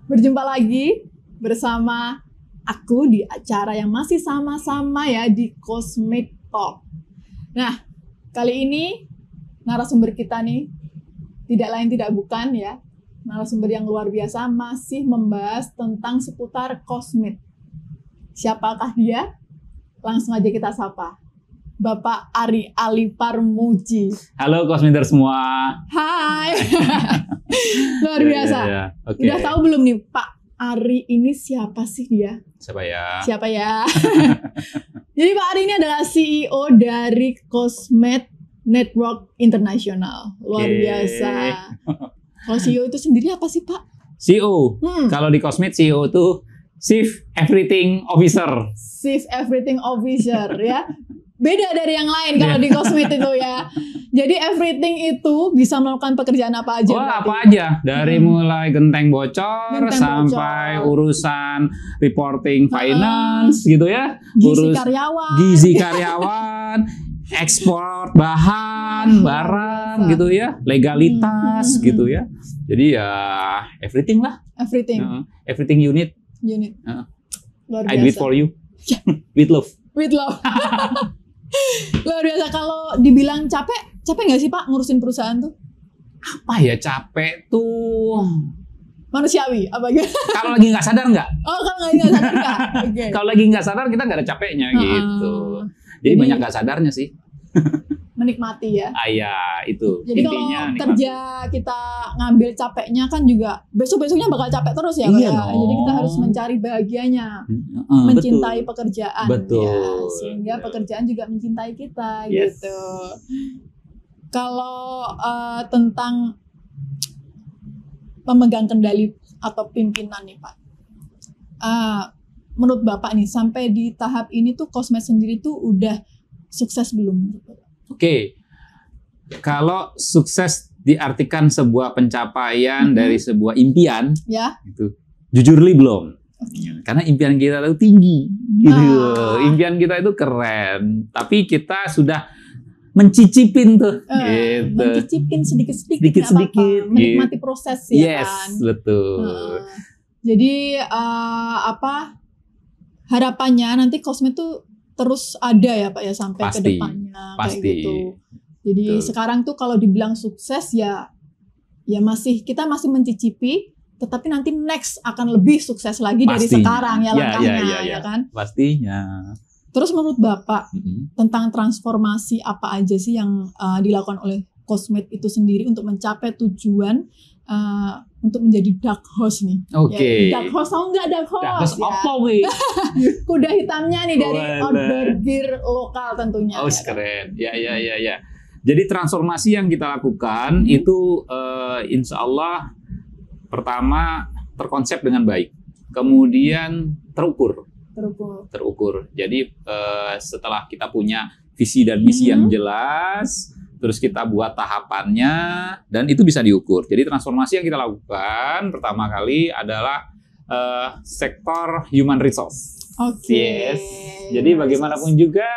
Berjumpa lagi bersama aku di acara yang masih sama-sama ya di Cosmed Talk. Nah, kali ini narasumber kita nih tidak lain tidak bukan ya, narasumber yang luar biasa masih membahas tentang seputar Cosmed. Siapakah dia? Langsung aja kita sapa. Bapak Ari Aliparmuji. Halo Cosmeder semua. Hai. Luar biasa. Ya. Okay. Udah tahu belum nih Pak Ari ini siapa sih dia? Siapa ya? Siapa ya? Jadi Pak Ari ini adalah CEO dari Cosmed Network International. Luar biasa. Kalau CEO itu sendiri apa sih Pak? CEO. Kalau di Cosmed CEO itu Chief Everything Officer. Chief Everything Officer ya. Beda dari yang lain kalau di Cosmed itu ya. Jadi everything itu bisa melakukan pekerjaan apa aja? Wah, apa aja. Dari mulai genteng bocor sampai urusan reporting finance gitu ya. Gizi karyawan, ekspor bahan, barang gitu ya. Legalitas gitu ya. Jadi ya everything lah. Everything. Everything unit. Luar biasa. I do it for you. With love. With love. Luar biasa. Kalau dibilang capek nggak sih Pak ngurusin perusahaan tuh? Apa ya capek tuh? Manusiawi apa gitu? Kalau lagi nggak sadar nggak? Oh, kalau lagi nggak sadar nggak? Okay. Kalau lagi nggak sadar kita nggak ada capeknya gitu. Jadi banyak nggak sadarnya sih. Menikmati ya. Ya itu. Jadi intinya, kalau kerja kita ngambil capeknya kan juga besok-besoknya bakal capek terus ya. Iya ya. Jadi kita harus mencari bahagianya, mencintai pekerjaan. Betul. Ya, sehingga pekerjaan juga mencintai kita gitu. Kalau tentang pemegang kendali atau pimpinan nih Pak, menurut Bapak nih sampai di tahap ini tuh Cosmed sendiri tuh udah sukses belum? Oke. Kalau sukses diartikan sebuah pencapaian dari sebuah impian, ya itu jujurly belum. Karena impian kita itu tinggi, gitu. Impian kita itu keren, tapi kita sudah mencicipin tuh, gitu. Mencicipin sedikit-sedikit, menikmati proses ya kan. Yes, betul. Jadi harapannya nanti Cosmed tuh terus ada ya Pak ya sampai ke depannya kayak gitu. Jadi sekarang tuh kalau dibilang sukses ya kita masih mencicipi, tetapi nanti next akan lebih sukses lagi dari sekarang ya langkahnya ya kan. Pastinya. Terus menurut Bapak tentang transformasi apa aja sih yang dilakukan oleh Cosmed itu sendiri untuk mencapai tujuan untuk menjadi dark horse nih. Oke. Dark horse tahu nggak dark horse? Dark horse apa weh? Kuda hitamnya nih dari outdoor gear lokal tentunya. Oh keren. Ya. Jadi transformasi yang kita lakukan itu insya Allah pertama terkonsep dengan baik, kemudian terukur. Jadi setelah kita punya visi dan misi yang jelas, terus kita buat tahapannya dan itu bisa diukur. Jadi transformasi yang kita lakukan pertama kali adalah sektor human resource. Yes. Jadi bagaimanapun juga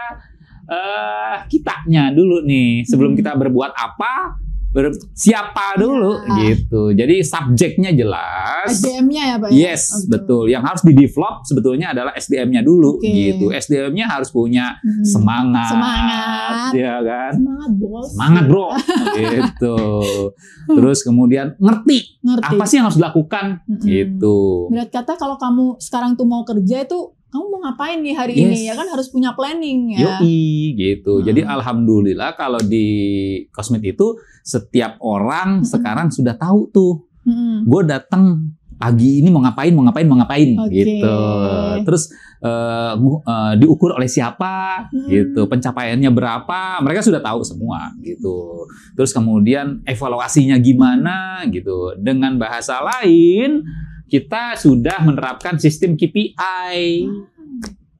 kitanya dulu nih sebelum kita berbuat apa, siapa dulu gitu. Jadi subjeknya jelas. SDM-nya ya Pak? Yes, betul. Yang harus di-develop sebetulnya adalah SDM-nya dulu gitu. SDM-nya harus punya semangat. Ya kan? Semangat bro. Gitu. Terus kemudian ngerti apa sih yang harus dilakukan gitu. Berat kata kalau kamu sekarang tuh mau kerja itu kamu mau ngapain nih hari ini ya kan harus punya planning ya. Yoi gitu. Jadi alhamdulillah kalau di Cosmed itu setiap orang sekarang sudah tahu tuh. Gue datang pagi ini mau ngapain gitu. Terus diukur oleh siapa gitu. Pencapaiannya berapa, mereka sudah tahu semua gitu. Terus kemudian evaluasinya gimana gitu. Dengan bahasa lain kita sudah menerapkan sistem KPI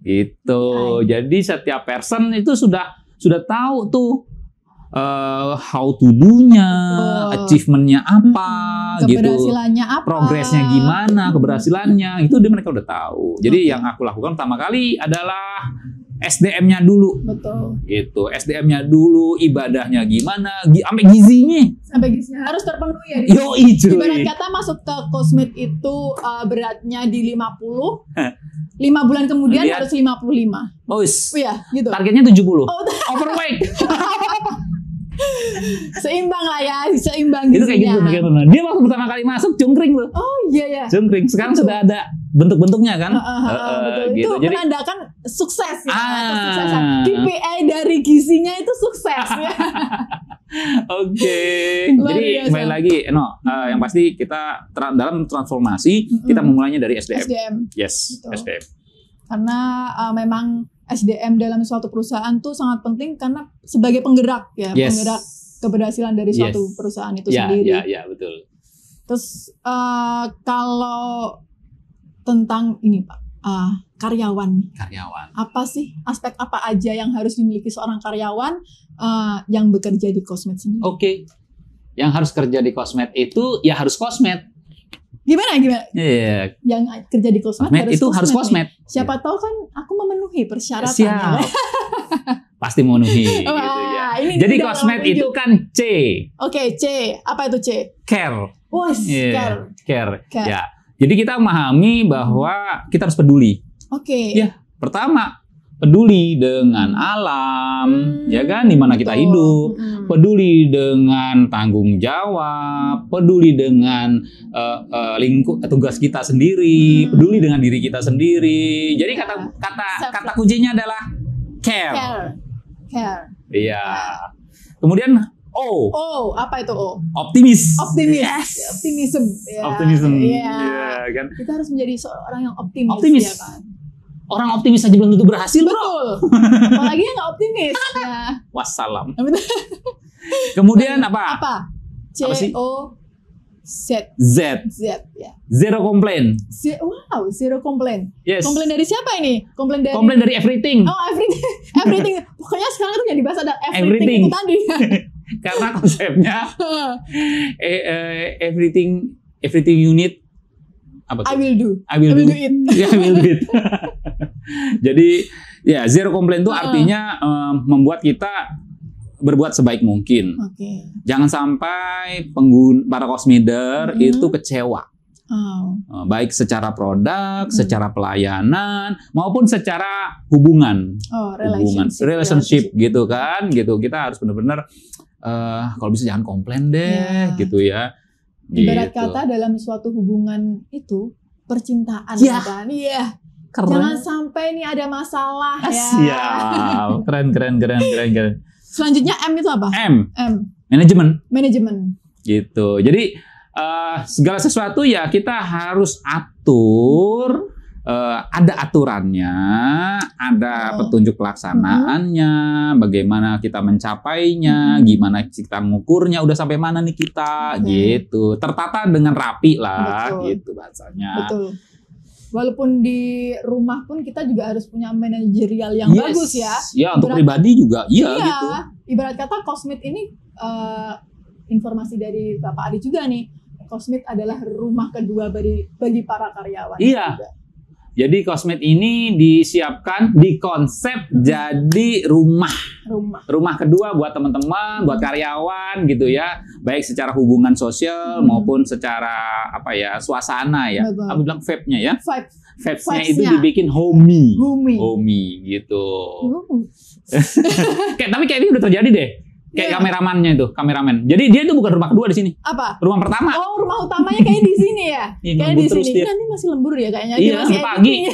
gitu. Jadi setiap person itu sudah tahu tuh how to do-nya, achievement-nya apa, keberhasilannya gitu. apa, progresnya gimana, keberhasilannya itu mereka udah tahu. Jadi yang aku lakukan pertama kali adalah SDM-nya dulu. Betul. Gitu, SDM-nya dulu, ibadahnya gimana, sampai gizinya. Sampai gizinya harus terpenuhi ya. Yoi, cuy. Ibarat kata masuk ke Cosmed itu beratnya di 50, 5 bulan kemudian harus 55. Bos. Iya, gitu. Targetnya 70. Overweight. Seimbang lah ya, seimbang itu kayak gitu. Dia waktu pertama kali masuk cungkring tuh. Oh iya ya. Cungkring. Sekarang sudah ada bentuk-bentuknya kan. Betul. Gitu. Itu menandakan sukses ya. Kesuksesan. KPI dari gizinya itu sukses ya. Oke. Jadi kembali lagi, yang pasti kita dalam transformasi kita memulainya dari SDM. Yes, betul. SDM. Karena memang SDM dalam suatu perusahaan tuh sangat penting karena sebagai penggerak ya, penggerak keberhasilan dari suatu perusahaan itu sendiri. Iya, betul. Terus kalau tentang ini Pak, karyawan. Apa sih aspek apa aja yang harus dimiliki seorang karyawan yang bekerja di Cosmed sendiri? Oke. Yang harus kerja di Cosmed itu ya harus Cosmed. Gimana? Iya. Yang kerja di Cosmed harus Cosmed. Siapa tahu kan aku memenuhi persyaratan. Siap. Pasti memenuhi gitu ya. Jadi Cosmed itu kan C. Oke, C. Apa itu C? Care. Care. Ya. Jadi kita memahami bahwa kita harus peduli. Oke. Ya, pertama peduli dengan alam, ya kan, di mana kita hidup, peduli dengan tanggung jawab, peduli dengan lingkup tugas kita sendiri, peduli dengan diri kita sendiri. Jadi kata kuncinya adalah care. Iya. Kemudian O, apa itu O? Optimis. Optimism. Iya, kan. Kita harus menjadi seorang yang optimis. Ya kan? Orang optimis aja belum tentu berhasil, bro. Betul. Apalagi yang nggak optimis. Ya. Wassalam. Kemudian apa? Z ya. Zero complain. Zero complain. Yes. Komplain dari siapa ini? Komplain dari everything. Everything. Pokoknya sekarang tuh yang dibahas ada everything itu tadi. Karena konsepnya everything you need. Apa tuh? I will do it. I will do it. Jadi ya zero complaint itu artinya membuat kita berbuat sebaik mungkin. Jangan sampai para Cosmider itu kecewa. Baik secara produk, secara pelayanan maupun secara hubungan. Relationship gitu kan. Gitu. Kita harus benar-benar kalau bisa jangan komplain deh gitu ya. Ibarat kata dalam suatu hubungan itu percintaan kan. Iya. Jangan sampai ini ada masalah ya. Siap. Keren. Selanjutnya M itu apa? M. Manajemen. Gitu. Jadi segala sesuatu ya kita harus atur. Ada aturannya, ada petunjuk pelaksanaannya, bagaimana kita mencapainya, gimana kita mengukurnya, udah sampai mana nih kita, gitu. Tertata dengan rapi lah, gitu bahasanya. Betul. Walaupun di rumah pun kita juga harus punya manajerial yang bagus ya. Ya, untuk pribadi juga, gitu. Ibarat kata Cosmed ini informasi dari Bapak Adi juga nih. Cosmed adalah rumah kedua bagi para karyawan. Iya. Juga. Jadi Cosmed ini disiapkan, dikonsep jadi rumah kedua buat teman-teman, buat karyawan gitu ya, baik secara hubungan sosial maupun secara suasana ya. Aku bilang vibe-nya ya. Vibes-nya itu dibikin homey gitu. Tapi kayak ini udah terjadi deh. Kayak kameramen. Jadi dia itu bukan rumah kedua di sini. Apa? Rumah pertama. Oh, rumah utamanya kayak di sini ya. Kayak di sini. Nanti masih lembur ya kayaknya. Iya, masih pagi.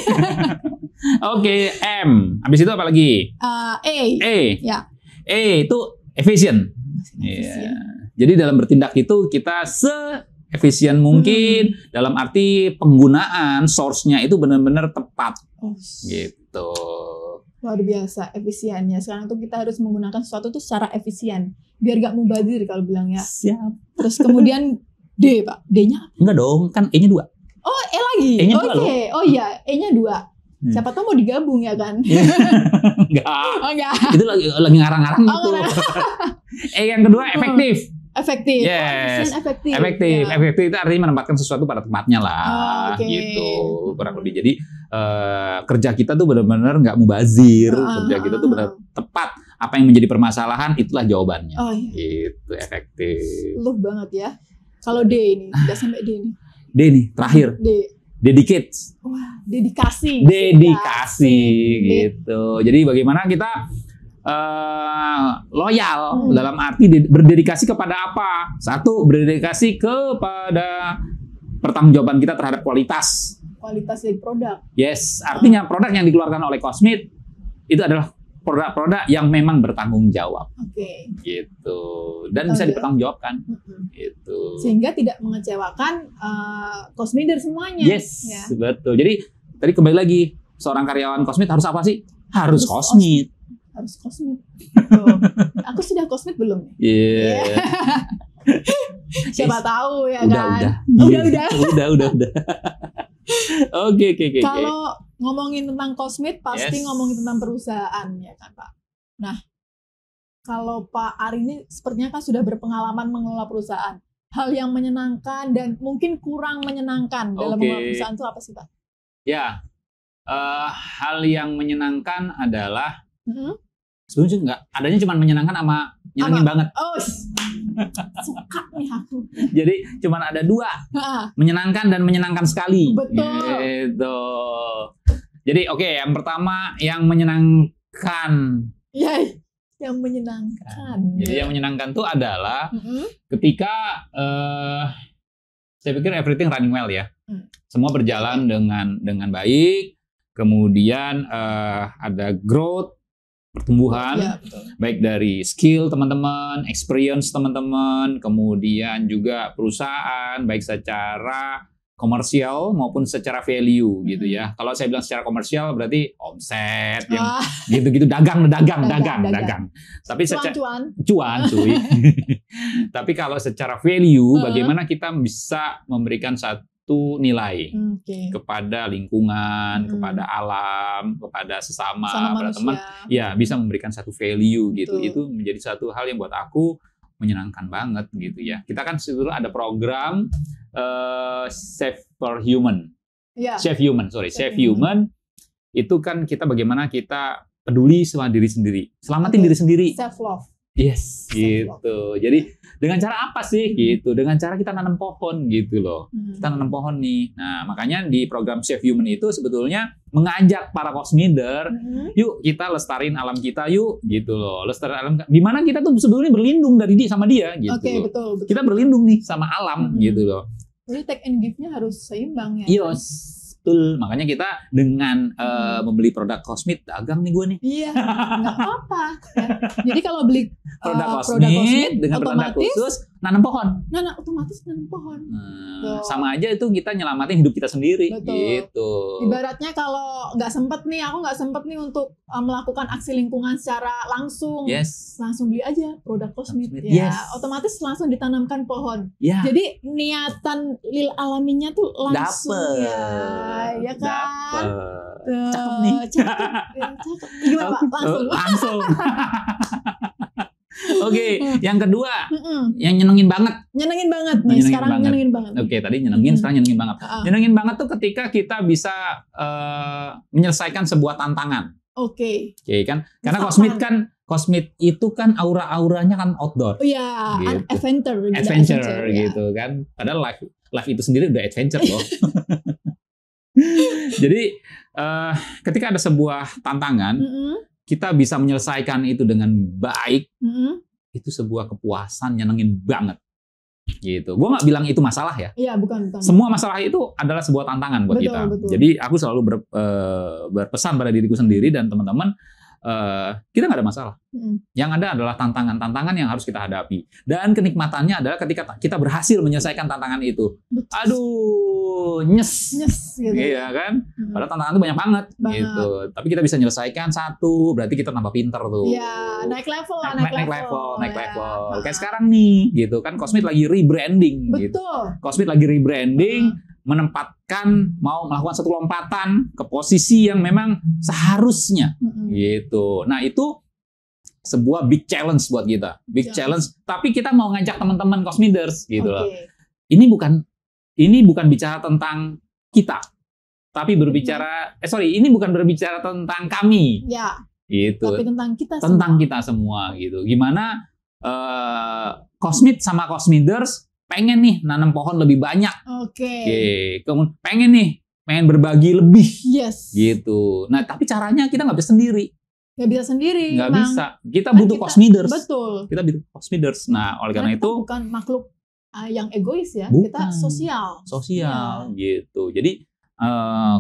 Oke, M. Habis itu apa lagi? E. Ya. E itu efisien. Iya. Jadi dalam bertindak itu kita se-efisien mungkin dalam arti penggunaan source-nya itu benar-benar tepat. Gitu. Luar biasa efisiennya. Sekarang tuh kita harus menggunakan sesuatu tuh secara efisien biar gak mubazir kalau bilang ya. Siap. Terus kemudian D, Pak. D-nya apa? Enggak dong, kan E-nya 2. Oh, E lagi. E-nya 2 loh. Oh iya, E-nya 2. Siapa tahu mau digabung ya kan? Enggak. Itu lagi ngarang-ngarang gitu. E yang kedua efektif. Efektif. Yes. Efektif. Efektif. Ya. Efektif itu artinya menempatkan sesuatu pada tempatnya lah, gitu kurang lebih. Jadi kerja kita tuh benar-benar nggak mubazir. Kerja kita tuh benar tepat. Apa yang menjadi permasalahan itulah jawabannya. Oh, iya. Gitu, efektif. Luh banget ya. Kalau D ini, udah sampai D ini. D nih, terakhir. D. Dedicate. Wah, dedikasi. Dedikasi, gitu. Jadi bagaimana kita loyal dalam arti berdedikasi kepada apa? Satu, berdedikasi kepada pertanggungjawaban kita terhadap kualitas. Kualitas dari produk. Yes, artinya produk yang dikeluarkan oleh Cosmit itu adalah produk-produk yang memang bertanggung jawab. Oke. Gitu. Dan bisa dipertanggungjawabkan. Gitu. Sehingga tidak mengecewakan Cosmider semuanya. Yes, ya. Betul. Jadi tadi kembali lagi, seorang karyawan Cosmit harus apa sih? Harus Cosmit. Harus Cosmit. Oh. Aku sudah Cosmit belum? Iya. Yeah. Siapa tahu ya udah, kan? Udah. Oke. Kalau ngomongin tentang Cosmit pasti ngomongin tentang perusahaan ya kan Pak. Nah, kalau Pak Ari ini sepertinya kan sudah berpengalaman mengelola perusahaan. Hal yang menyenangkan dan mungkin kurang menyenangkan dalam mengelola perusahaan itu apa sih Pak? Ya, hal yang menyenangkan adalah sebenarnya nggak, adanya cuma menyenangkan sama nyenengin banget. Oh, suka nih aku. Jadi cuma ada dua, menyenangkan dan menyenangkan sekali. Betul. Gitu. Jadi yang pertama yang menyenangkan. Ya, yang menyenangkan. Jadi yang menyenangkan tuh adalah ketika saya pikir everything running well ya, semua berjalan dengan baik, kemudian ada growth. Pertumbuhan, baik dari skill teman-teman, experience teman-teman, kemudian juga perusahaan, baik secara komersial maupun secara value gitu ya. Kalau saya bilang secara komersial berarti omset yang gitu-gitu, dagang. Tapi secara cuan cuy. Tapi kalau secara value, bagaimana kita bisa memberikan satu nilai kepada lingkungan, kepada alam, kepada sesama pada teman, ya bisa memberikan satu value gitu. Itu menjadi satu hal yang buat aku menyenangkan banget gitu ya. Kita kan sebetulnya ada program Save Human. Itu kan kita bagaimana kita peduli sama diri sendiri, selamatin diri sendiri. Self love. Yes, gitu. Jadi dengan cara apa sih gitu? Dengan cara kita nanam pohon gitu loh. Kita nanam pohon nih. Nah, makanya di program Save Human itu sebetulnya mengajak para Cosmider, yuk kita lestarin alam kita yuk gitu loh. Lestarin alam di mana kita tuh sebetulnya berlindung dari dia sama dia gitu. Betul. Kita berlindung nih sama alam gitu loh. Jadi take and give-nya harus seimbang ya. Yes. Betul, makanya kita dengan membeli produk Cosmit, dagang nih gue nih. Iya, nggak apa-apa. Ya. Jadi kalau beli produk Cosmit dengan produk khusus, nanam pohon. Otomatis nanam pohon. Sama aja itu kita nyelamatin hidup kita sendiri. Betul. Gitu. Ibaratnya kalau aku nggak sempet nih untuk melakukan aksi lingkungan secara langsung. Langsung beli aja produk Cosmit. Ya. Otomatis langsung ditanamkan pohon. Jadi niatan lil alaminya tuh langsung. Ya kan? Cakep nih. Cakep. Gimana Pak? Langsung. Yang kedua, yang nyenengin banget. Nyenengin banget nih, nyenengin banget. Tadi nyenengin, sekarang nyenengin banget. Nyenengin banget tuh ketika kita bisa menyelesaikan sebuah tantangan. Kan? Karena Cosmit itu kan aura-auranya kan outdoor. Iya, gitu. Adventure gitu kan. Padahal life itu sendiri udah adventure loh. Jadi ketika ada sebuah tantangan, kita bisa menyelesaikan itu dengan baik, itu sebuah kepuasan nyenengin banget. Gitu. Gue nggak bilang itu masalah ya. Iya, bukan. Semua masalah itu adalah sebuah tantangan buat kita. Betul. Jadi aku selalu berpesan pada diriku sendiri dan teman-teman, kita nggak ada masalah. Yang ada adalah tantangan-tantangan yang harus kita hadapi. Dan kenikmatannya adalah ketika kita berhasil menyelesaikan tantangan itu. Aduh, nyes gitu. Iya kan? Padahal tantangan itu banyak banget. Gitu. Tapi kita bisa menyelesaikan satu, berarti kita tambah pinter tuh. Iya, naik level. Kayak sekarang nih, gitu kan Cosmit lagi rebranding. Betul. Gitu. Cosmit lagi rebranding, menempatkan, mau melakukan satu lompatan ke posisi yang memang seharusnya. Gitu. Nah, itu sebuah big challenge buat kita. Big challenge. Tapi kita mau ngajak teman-teman Cosmiders gitu loh. Ini bukan bicara tentang kita. Tapi berbicara ini bukan berbicara tentang kami. Ya. Gitu. Tapi tentang kita semua. Tentang kita semua gitu. Gimana Cosmid sama Cosmiders pengen nih nanam pohon lebih banyak. Kemudian pengen berbagi lebih. Yes. Gitu. Nah, tapi caranya kita nggak bisa sendiri. Nggak bisa sendiri. Nggak bisa. Kita butuh Cosmiders. Betul. Kita butuh Cosmiders. Nah, oleh karena itu bukan makhluk yang egois ya. Bukan. Kita sosial. Sosial gitu. Jadi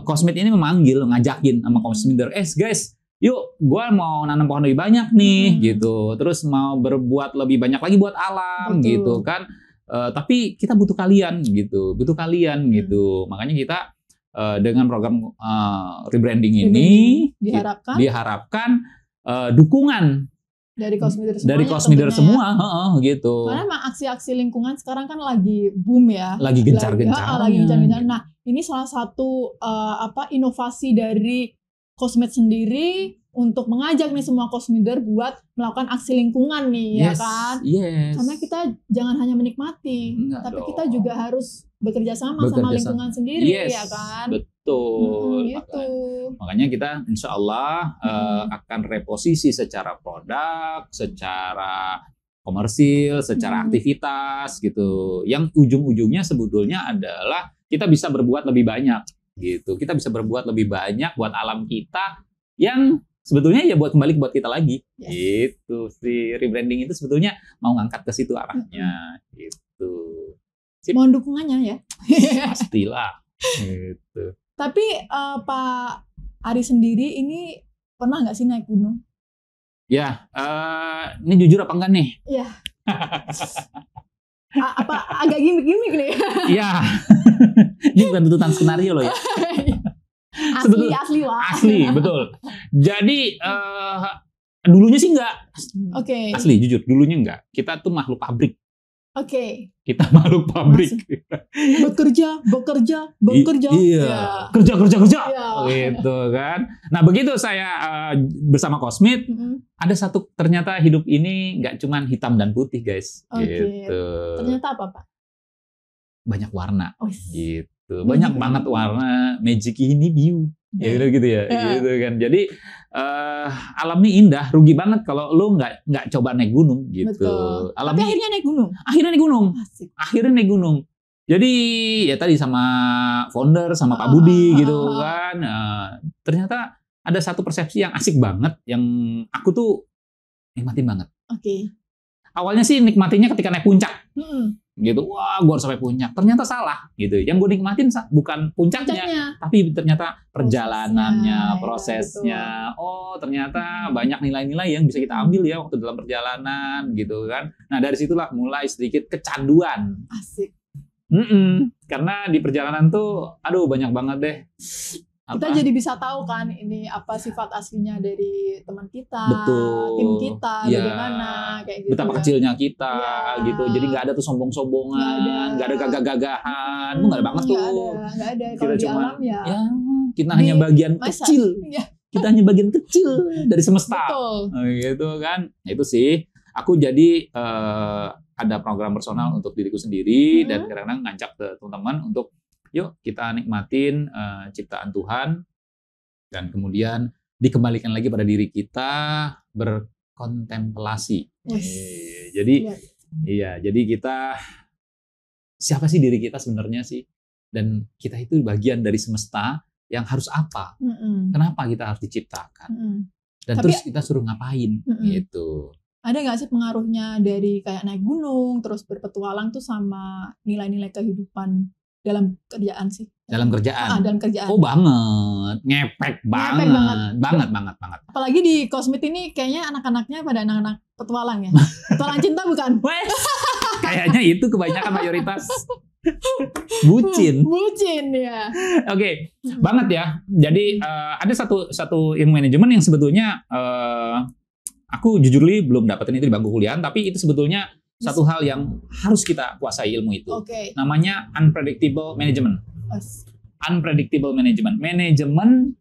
Cosmid ini memanggil, ngajakin sama Cosmider, guys, yuk, gue mau nanam pohon lebih banyak nih, gitu. Terus mau berbuat lebih banyak lagi buat alam, gitu kan. Tapi kita butuh kalian, gitu. Gitu. Makanya kita dengan program rebranding ini diharapkan dukungan dari Cosmider semua, gitu. Karena emang aksi-aksi lingkungan sekarang kan lagi boom ya. Lagi gencar-gencarnya. Nah, ini salah satu inovasi dari Cosmed sendiri untuk mengajak nih semua Cosmider buat melakukan aksi lingkungan nih, ya kan? Yes. Karena kita jangan hanya menikmati, tapi kita juga harus bekerja sama lingkungan sendiri, ya kan? Betul. Gitu. Makanya kita insya Allah akan reposisi secara produk, secara komersil, secara aktivitas gitu. Yang ujung-ujungnya sebetulnya adalah kita bisa berbuat lebih banyak gitu. Kita bisa berbuat lebih banyak buat alam kita yang sebetulnya ya kembali buat kita lagi. Gitu. Si rebranding itu sebetulnya mau ngangkat ke situ arahnya gitu. Mohon dukungannya ya. Pastilah. Gitu. Tapi Pak Ari sendiri ini pernah nggak sih naik gunung? Ya, ini jujur apa enggak nih? Iya. Agak gimmick nih? Iya. Ini bukan tuntutan skenario loh ya. Asli Wak. Asli, betul. Jadi dulunya sih enggak. Asli, jujur, dulunya enggak. Kita tuh makhluk pabrik. Kita makhluk pabrik. Bekerja. Iya. Kerja. Gitu kan. Nah, begitu saya bersama Cosmid, ada satu ternyata hidup ini nggak cuma hitam dan putih, guys. Gitu. Ternyata apa, Pak? Banyak warna. Gitu. Banyak banget warna. Magic ini view. Ya gitu ya. Gitu kan. Jadi alam ini indah, rugi banget kalau lo nggak coba naik gunung gitu. Betul. Tapi akhirnya naik gunung. Akhirnya naik gunung. Jadi ya tadi sama founder sama Pak Budi gitu kan. Ternyata ada satu persepsi yang asik banget yang aku tuh nikmatin banget. Awalnya sih nikmatinya ketika naik puncak. Gitu, wah gue harus sampai puncak. Ternyata salah gitu. Yang gue nikmatin bukan puncaknya, tapi ternyata perjalanannya, prosesnya. Oh, ternyata banyak nilai-nilai yang bisa kita ambil ya waktu dalam perjalanan gitu kan. Nah, dari situlah mulai sedikit kecanduan. Asik. Karena di perjalanan tuh banyak banget deh. Kita jadi bisa tahu kan ini apa sifat aslinya dari teman kita, tim kita, bagaimana kayak gitu. Betapa kecilnya kita gitu. Jadi nggak ada tuh sombong-sombongan, nggak ada gagah-gagahan, tuh nggak ada banget tuh. Nggak ada. Kalau di alam ya kita hanya bagian kecil. Kita hanya bagian kecil dari semesta. Gitu kan. Nah, itu sih aku jadi ada program personal untuk diriku sendiri dan kadang-kadang ngajak ke teman-teman untuk yuk kita nikmatin ciptaan Tuhan dan kemudian dikembalikan lagi pada diri kita berkontemplasi. Jadi kita siapa sih diri kita sebenarnya sih? Dan kita itu bagian dari semesta yang harus apa? Kenapa kita harus diciptakan? Dan terus kita suruh ngapain gitu. Ada nggak sih pengaruhnya dari kayak naik gunung terus berpetualang tuh sama nilai-nilai kehidupan dalam kerjaan sih? Dalam kerjaan? Dalam kerjaan. Oh banget, ngepek banget. Apalagi di Cosmid ini kayaknya anak-anaknya pada anak-anak petualang ya. Petualang cinta bukan? Kayaknya itu kebanyakan mayoritas. Bucin ya. Oke, banget ya. Jadi ada satu ilmu manajemen yang sebetulnya aku jujur belum dapetin itu di bangku kuliah, tapi itu sebetulnya satu hal yang harus kita kuasai ilmu itu. Namanya unpredictable management. Unpredictable management. Manajemen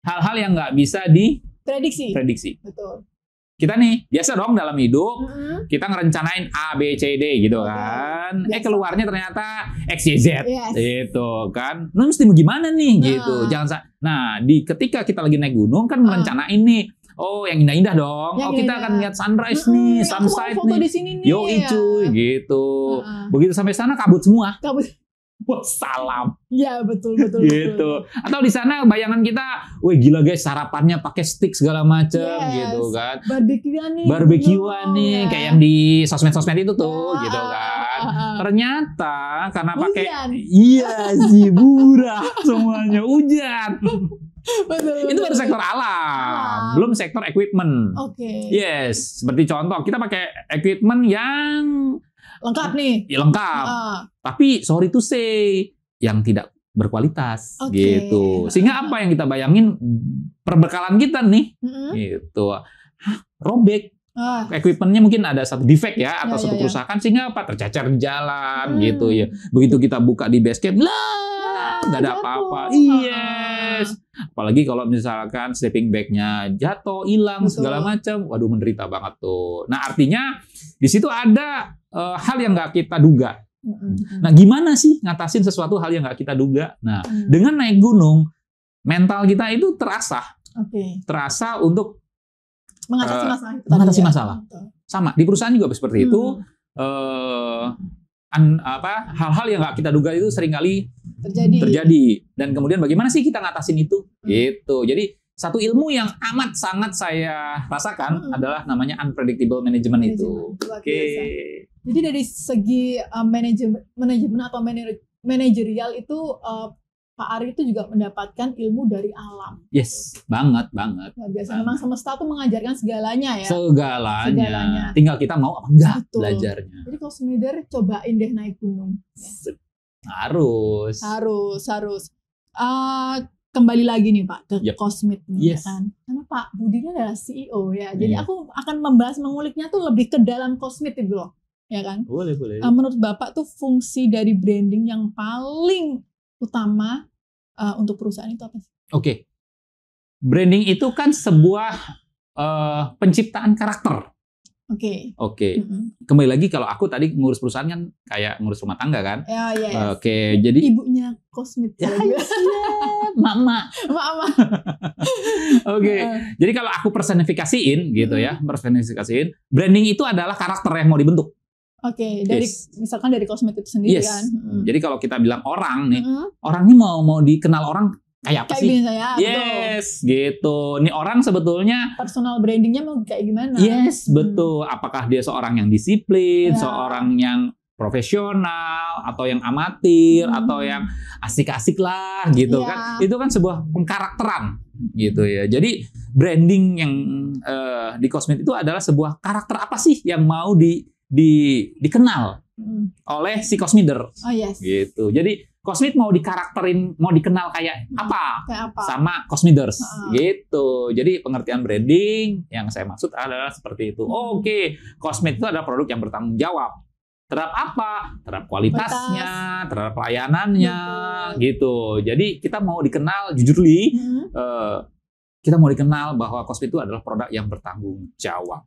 hal-hal yang nggak bisa diprediksi. Betul. kita nih biasa dong dalam hidup kita ngerencanain A, B, C, D gitu kan. Keluarnya ternyata X, Y, Z gitu kan. Lu mesti gimana nih gitu. Nah, ketika kita lagi naik gunung kan merencanain nih. Oh, yang indah-indah dong. Kita akan lihat sunrise nih, sunset nih. Yo cuy gitu. Begitu sampai sana kabut semua. Wah, salam. Ya, betul. Gitu. Betul. Atau di sana bayangan kita, wih gila guys, sarapannya pakai stick segala macem gitu kan. Barbekyuan nih, kayak yang di sosmed-sosmed itu tuh, gitu kan. Ternyata karena pakai murah semuanya hujan. Betul. Itu baru sektor alam, belum sektor equipment. Yes, seperti contoh kita pakai equipment yang lengkap nih. Lengkap. Tapi sorry to say yang tidak berkualitas gitu. Sehingga apa yang kita bayangin perbekalan kita nih gitu. Robek. Equipmentnya mungkin ada satu defect ya atau satu kerusakan sehingga apa tercecer di jalan gitu ya. Begitu kita buka di base camp nggak ada apa-apa. Apalagi kalau misalkan sleeping bag-nya jatuh, hilang segala macam. Waduh, menderita banget tuh. Nah, artinya di situ ada hal yang nggak kita duga. Nah, gimana sih ngatasin sesuatu hal yang nggak kita duga? Nah, dengan naik gunung, mental kita itu terasa. Terasa untuk mengatasi masalah. Sama, di perusahaan juga seperti itu. Hal-hal yang nggak kita duga itu seringkali terjadi. Dan kemudian bagaimana sih kita ngatasin itu? Gitu. Jadi satu ilmu yang amat sangat saya rasakan adalah namanya unpredictable management itu. Jadi dari segi manajemen atau manajerial itu Pak Ari itu juga mendapatkan ilmu dari alam. Yes, banget. Biasa memang semesta tuh mengajarkan segalanya ya. Segalanya. Tinggal kita mau apa enggak belajarnya. Jadi kalau Smider cobain deh naik gunung. Harus. Kembali lagi nih Pak ke Cosmit nih, yes. kan. Karena Pak Budi ini adalah CEO ya. Jadi aku akan membahas menguliknya tuh lebih ke dalam Cosmit itu loh. Ya kan? Boleh. Menurut Bapak tuh fungsi dari branding yang paling utama untuk perusahaan itu apa sih? Oke. Branding itu kan sebuah penciptaan karakter. Oke. Kembali lagi kalau aku tadi ngurus perusahaan kan kayak ngurus rumah tangga kan. Ya. Oke, jadi ibunya Cosmit ya. Mama. Oke. Jadi kalau aku personifikasiin gitu branding itu adalah karakter yang mau dibentuk. Dari misalkan dari Cosmit itu sendiri kan. Jadi kalau kita bilang orang nih, orang ini mau dikenal orang kayak apa sih? Saya, yes, betul. Gitu. Nih orang sebetulnya personal brandingnya mau kayak gimana? Yes, betul. Apakah dia seorang yang disiplin, seorang yang profesional, atau yang amatir, atau yang asik-asik lah, gitu kan? Itu kan sebuah pengkarakteran, gitu ya. Jadi branding yang di Cosmit itu adalah sebuah karakter apa sih yang mau dikenal oleh si Cosmider. Gitu. Jadi Cosmit mau dikarakterin, mau dikenal kayak apa? Sama Cosmiders. Gitu. Jadi pengertian branding yang saya maksud adalah seperti itu. Oke, Cosmit itu adalah produk yang bertanggung jawab. Terhadap apa? Terhadap kualitasnya, terhadap pelayanannya, gitu. Jadi kita mau dikenal, jujur kita mau dikenal bahwa Cosmit itu adalah produk yang bertanggung jawab.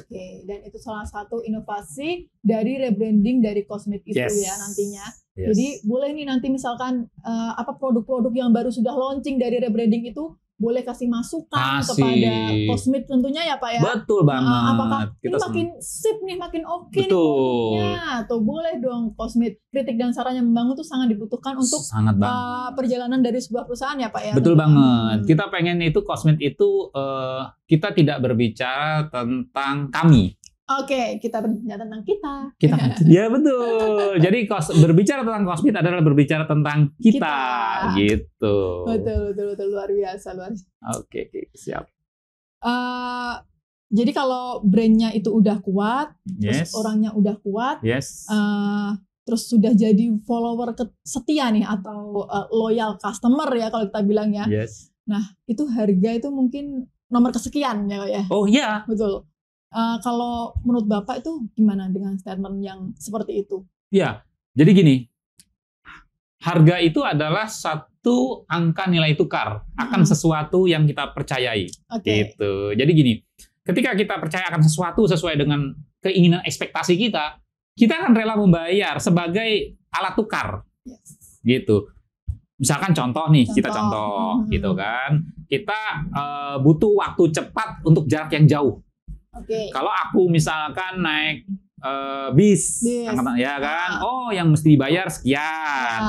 Dan itu salah satu inovasi dari rebranding dari Cosmit itu ya nantinya. Jadi boleh nih nanti misalkan produk-produk yang baru sudah launching dari rebranding itu boleh kasih masukan kepada Cosmit tentunya ya Pak ya. Betul banget. Apakah ini makin sip nih, makin oke nih produknya. Atau boleh dong Cosmit, kritik dan saran yang membangun itu sangat dibutuhkan untuk perjalanan dari sebuah perusahaan ya Pak ya. Betul banget. Kita pengen itu Cosmit itu kita tidak berbicara tentang kami. Kita berbicara tentang kita. Ya betul. Jadi berbicara tentang Cosmit adalah berbicara tentang kita. Gitu. Betul luar biasa. Oke, siap. Jadi kalau brandnya itu udah kuat, terus orangnya udah kuat, terus sudah jadi follower setia nih atau loyal customer ya kalau kita bilang ya. Nah itu harga itu mungkin nomor kesekian ya. Oh iya. Betul. Kalau menurut Bapak itu gimana dengan statement yang seperti itu? Ya, jadi gini, harga itu adalah satu angka nilai tukar akan sesuatu yang kita percayai. Gitu. Jadi gini, ketika kita percaya akan sesuatu sesuai dengan keinginan ekspektasi kita akan rela membayar sebagai alat tukar. Yes. Gitu. Misalkan contoh nih, kita contoh gitu kan. Kita butuh waktu cepat untuk jarak yang jauh. Oke. Kalau aku misalkan naik bis, ya kan. Oh, yang mesti dibayar sekian.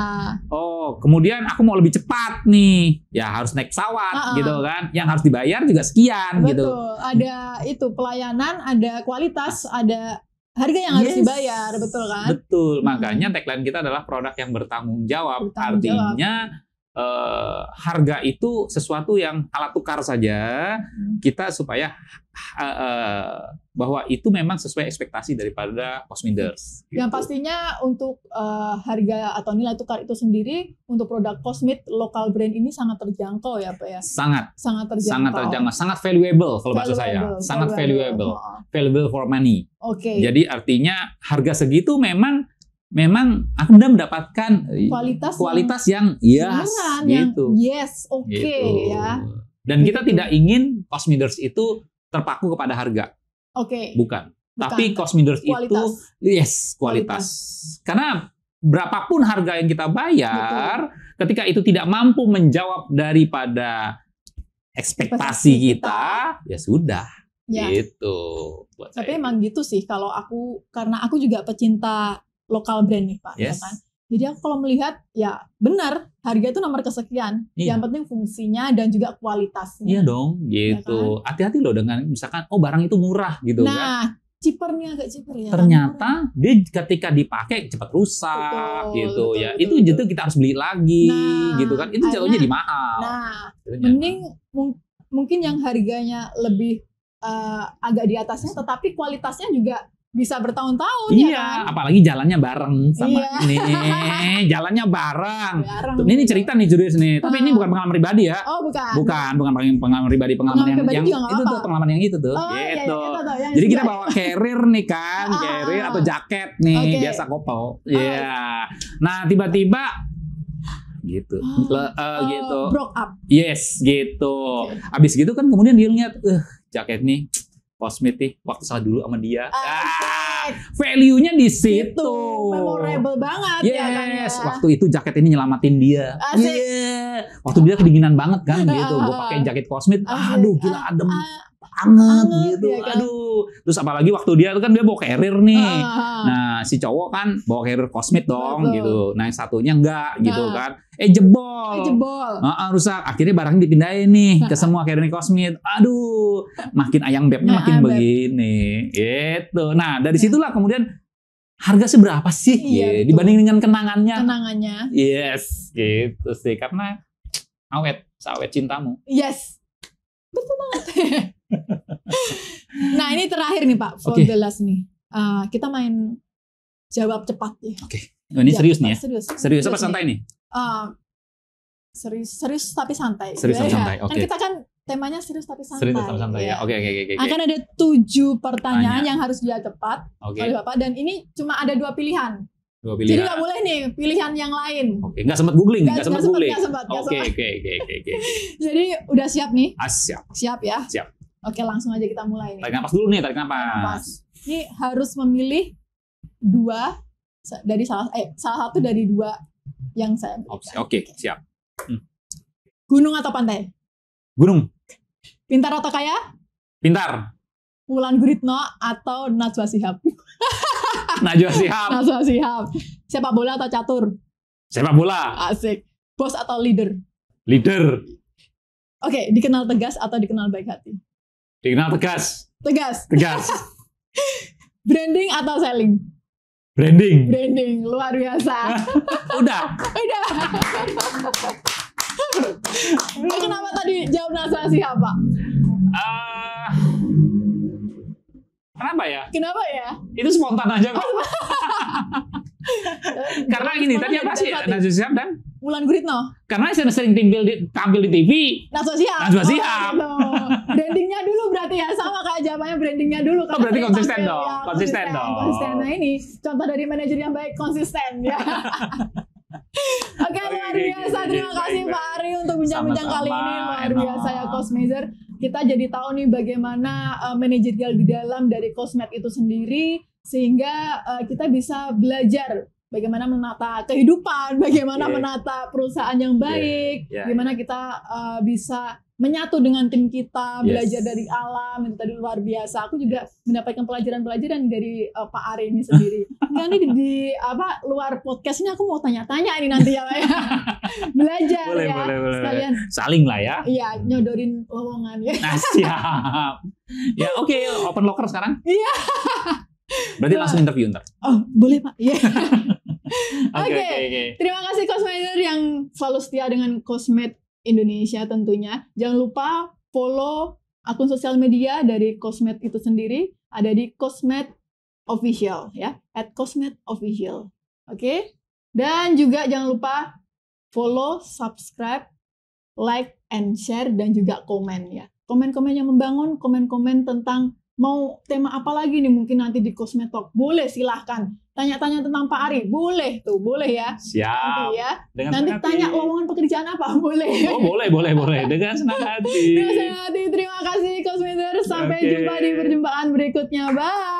Oh, kemudian aku mau lebih cepat nih, ya harus naik pesawat gitu kan. Yang harus dibayar juga sekian. Betul. Gitu. Ada itu pelayanan, ada kualitas, ada harga yang harus dibayar, betul kan? Betul. Makanya tagline kita adalah produk yang bertanggung jawab. Artinya harga itu sesuatu yang alat tukar saja kita supaya bahwa itu memang sesuai ekspektasi daripada Cosminders. Yang pastinya untuk harga atau nilai tukar itu sendiri untuk produk Cosmid lokal brand ini sangat terjangkau ya Pak ya? Sangat terjangkau, sangat valuable kalau bahasa saya. Sangat valuable. Valuable for money. Oke. Jadi artinya harga segitu memang Anda mendapatkan kualitas yang gitu. Ya. Dan kita tidak ingin Cosminders itu terpaku kepada harga. Bukan. Tapi Cosminders itu kualitas. Karena berapapun harga yang kita bayar, ketika itu tidak mampu menjawab daripada ekspektasi kita, ya sudah. Gitu. Tapi emang gitu sih kalau karena aku juga pecinta lokal brand nih Pak, ya kan? Jadi aku kalau melihat ya benar harga itu nomor kesekian, yang penting fungsinya dan juga kualitasnya. Iya dong, gitu. Hati-hati loh dengan misalkan barang itu murah gitu kan. Nah, cheapernya agak cheaper ya. Ternyata dia ketika dipakai cepat rusak gitu ya. Itu kita harus beli lagi gitu kan. Itu jatuhnya di mahal. Nah, mending mungkin yang harganya lebih agak di atasnya, tetapi kualitasnya juga bisa bertahun-tahun ya kan? Apalagi jalannya bareng sama ini. Jalannya bareng. Ini cerita nih Juris nih. Tapi ini bukan pengalaman pribadi ya. Bukan pengalaman pribadi, pengalaman yang itu tuh, pengalaman yang itu tuh. Gitu. Jadi kita bawa carrier nih kan, carrier atau jaket nih, biasa kopel. Nah, tiba-tiba gitu. Gitu. Broke up. Yes, gitu. Abis gitu kan kemudian dia lihat jaket nih Cosmid nih, waktu salah dulu sama dia. Value-nya di situ. Memorable banget ya kan ya. Waktu itu jaket ini nyelamatin dia. Waktu dia kedinginan banget kan gitu. Gue pakai jaket Cosmid. Aduh, gila adem banget gitu. Ya kan? Aduh. Terus apalagi waktu dia kan dia bawa carrier nih. Nah, si cowok kan bawa carrier Cosmid dong gitu. Nah, yang satunya enggak gitu kan. Jebol. Rusak. Akhirnya barangnya dipindahin nih ke semua carrier Cosmid. Aduh, makin ayang bebnya makin begini. Gitu. Nah, dari situlah kemudian harga seberapa sih dibanding dengan kenangannya. Yes, gitu sih. Karena awet cintamu. Yes. Betul banget. Nah, ini terakhir nih Pak, for the last nih. Kita main jawab cepat ya. Ini serius nih ya? Serius apa santai nih? Serius tapi santai. Serius tapi santai. Kan kita kan temanya serius tapi santai. Serius tapi santai ya. Oke. Akan ada 7 pertanyaan yang harus dia cepat oleh Bapak, dan ini cuma ada 2 pilihan. Jadi nggak boleh nih pilihan yang lain. Nggak sempat googling. Oke. Jadi udah siap nih? Siap ya? Siap. Oke, langsung aja kita mulai nih. Tarik napas dulu nih, tarik napas. Ini harus memilih salah satu dari 2 yang saya berikan. Oke, siap. Gunung atau pantai? Gunung. Pintar atau kaya? Pintar. Wulan Guritno atau Najwa Shihab? Najwa Shihab. Sepak bola atau catur? Sepak bola. Asik. Bos atau leader? Leader. Oke, dikenal tegas atau dikenal baik hati? Dikenal tegas. Tegas. Branding atau selling? Branding. Luar biasa. Udah. Kenapa tadi jawab Najwa Shihab, Pak? Kenapa ya? Itu spontan aja kok. Karena gini, tadi apa sih Najwa Shihab dan Wulan Guritno? Karena saya sering tampil di TV. Najwa Shihab. Brandingnya dulu berarti ya, sama kayak jawabannya brandingnya dulu. Berarti konsisten dong. Nah ini contoh dari manajer yang baik, konsisten ya. Oke, luar biasa. Terima kasih Pak Ari untuk bincang-bincang kali ini. Luar biasa ya Cosmizer. kita jadi tahu nih bagaimana manajerial di dalam dari Cosmed itu sendiri, sehingga kita bisa belajar bagaimana menata kehidupan, bagaimana menata perusahaan yang baik, bagaimana kita bisa menyatu dengan tim kita, belajar dari alam, itu tadi luar biasa. Aku juga mendapatkan pelajaran-pelajaran dari Pak Ari ini sendiri. Nah, ini di luar podcast ini aku mau tanya-tanya ini nanti ya, Pak ya. Belajar boleh, ya. Boleh. Sekalian saling lah ya. Iya, nyodorin lowongan ya. Nah, siap. Ya oke, open locker sekarang. Iya. Berarti langsung interview ntar. Oh, boleh Pak. Iya. Oke. Terima kasih Cosmeder yang selalu setia dengan Cosmed Indonesia tentunya. Jangan lupa follow akun sosial media dari Cosmed itu sendiri. Ada di Cosmed Official ya, @cosmedofficial. Oke? Dan juga jangan lupa follow, subscribe, like, and share, dan juga komen ya. Komen-komen yang membangun, komen-komen tentang mau tema apa lagi nih mungkin nanti di Cosmed Talk. Boleh, silahkan. Tanya-tanya tentang Pak Ari, boleh tuh, boleh ya. Siap. Nanti ya. Dengan nanti tanya hati. lowongan pekerjaan apa, boleh. Oh boleh. Dengan senang hati. Dengan senang hati. Terima kasih Cosmeder. Sampai jumpa di perjumpaan berikutnya. Bye.